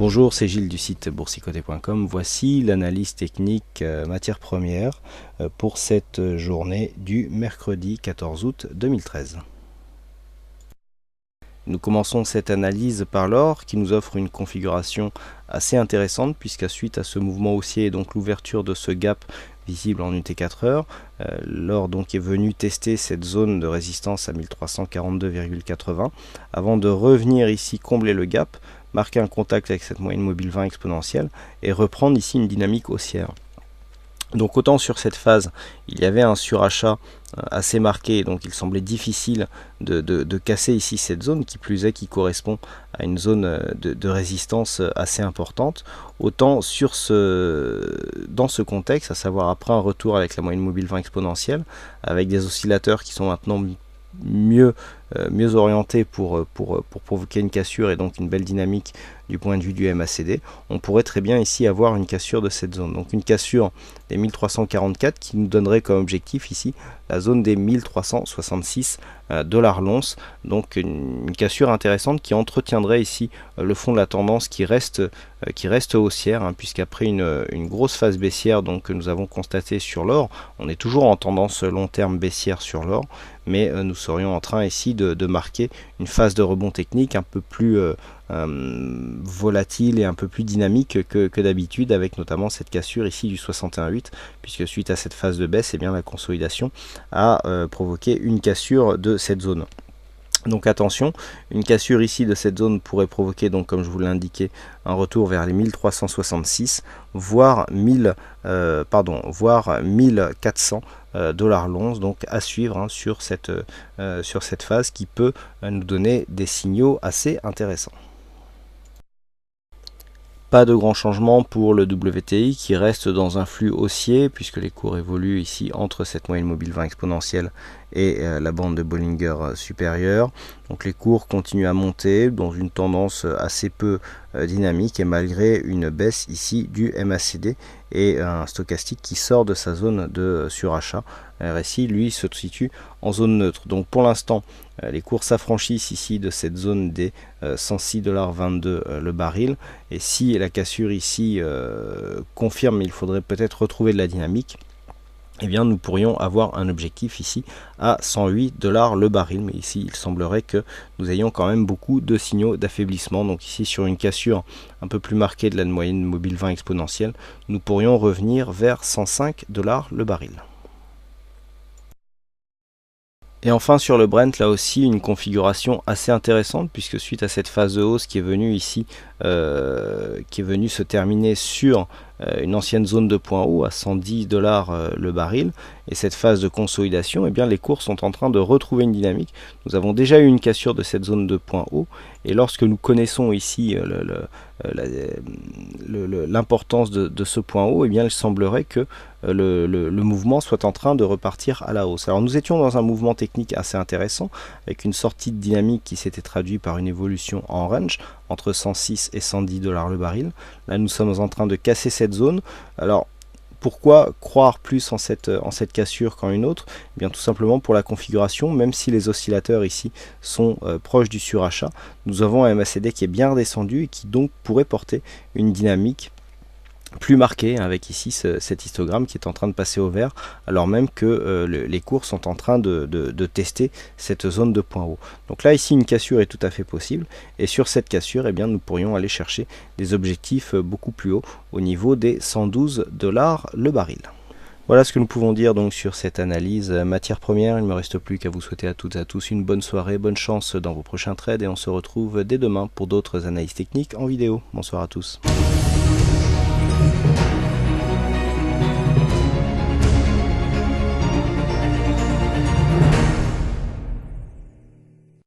Bonjour, c'est Gilles du site boursicoté.com. Voici l'analyse technique matières premières pour cette journée du mercredi 14 août 2013. Nous commençons cette analyse par l'or qui nous offre une configuration assez intéressante puisqu'à suite à ce mouvement haussier et donc l'ouverture de ce gap visible en UT4 heures, l'or donc est venu tester cette zone de résistance à 1342,80 avant de revenir ici combler le gap, marquer un contact avec cette moyenne mobile 20 exponentielle et reprendre ici une dynamique haussière. Donc autant sur cette phase il y avait un surachat assez marqué, donc il semblait difficile de casser ici cette zone, qui plus est qui correspond à une zone de résistance assez importante, autant dans ce contexte, à savoir après un retour avec la moyenne mobile 20 exponentielle, avec des oscillateurs qui sont maintenant mieux orienté pour provoquer une cassure et donc une belle dynamique du point de vue du MACD, on pourrait très bien ici avoir une cassure de cette zone. Donc une cassure des 1344 qui nous donnerait comme objectif ici la zone des 1366 $ l'once. Donc une cassure intéressante qui entretiendrait ici le fond de la tendance qui reste haussière, hein, puisqu'après une grosse phase baissière donc, que nous avons constaté sur l'or, on est toujours en tendance long terme baissière sur l'or, mais nous serions en train ici de marquer une phase de rebond technique un peu plus volatile et un peu plus dynamique que d'habitude, avec notamment cette cassure ici du 61,8, puisque suite à cette phase de baisse, eh bien, la consolidation a provoqué une cassure de cette zone. Donc attention, une cassure ici de cette zone pourrait provoquer, donc comme je vous l'ai indiqué, un retour vers les 1366, voire 1400 $ l'once, donc à suivre, hein, sur cette phase qui peut nous donner des signaux assez intéressants. Pas de grand changement pour le WTI qui reste dans un flux haussier puisque les cours évoluent ici entre cette moyenne mobile 20 exponentielle et la bande de Bollinger supérieure. Donc les cours continuent à monter dans une tendance assez peu dynamique et malgré une baisse ici du MACD et un stochastique qui sort de sa zone de surachat. RSI lui se situe en zone neutre. Donc pour l'instant les cours s'affranchissent ici de cette zone des 106,22 $ le baril, et si la cassure ici confirme, il faudrait peut-être retrouver de la dynamique, eh bien nous pourrions avoir un objectif ici à 108 $ le baril, mais ici il semblerait que nous ayons quand même beaucoup de signaux d'affaiblissement. Donc ici sur une cassure un peu plus marquée de la moyenne mobile 20 exponentielle, nous pourrions revenir vers 105 $ le baril. Et enfin sur le Brent, là aussi une configuration assez intéressante puisque suite à cette phase de hausse qui est venue ici, qui est venue se terminer sur une ancienne zone de point haut à 110 $ le baril, et cette phase de consolidation, eh bien les cours sont en train de retrouver une dynamique. Nous avons déjà eu une cassure de cette zone de point haut, et lorsque nous connaissons ici l'importance de ce point haut, eh bien il semblerait que le mouvement soit en train de repartir à la hausse. Alors nous étions dans un mouvement technique assez intéressant avec une sortie de dynamique qui s'était traduite par une évolution en range entre 106 et 110 $ le baril. Là nous sommes en train de casser cette zone. Alors pourquoi croire plus en cette cassure qu'en une autre? Eh bien tout simplement pour la configuration, même si les oscillateurs ici sont proches du surachat, nous avons un MACD qui est bien redescendu et qui donc pourrait porter une dynamique plus marqué, avec ici cet histogramme qui est en train de passer au vert alors même que les cours sont en train de tester cette zone de point haut. Donc là ici une cassure est tout à fait possible, et sur cette cassure eh bien, nous pourrions aller chercher des objectifs beaucoup plus hauts au niveau des 112 $ le baril. Voilà ce que nous pouvons dire donc sur cette analyse matière première. Il ne me reste plus qu'à vous souhaiter à toutes et à tous une bonne soirée, bonne chance dans vos prochains trades, et on se retrouve dès demain pour d'autres analyses techniques en vidéo. Bonsoir à tous.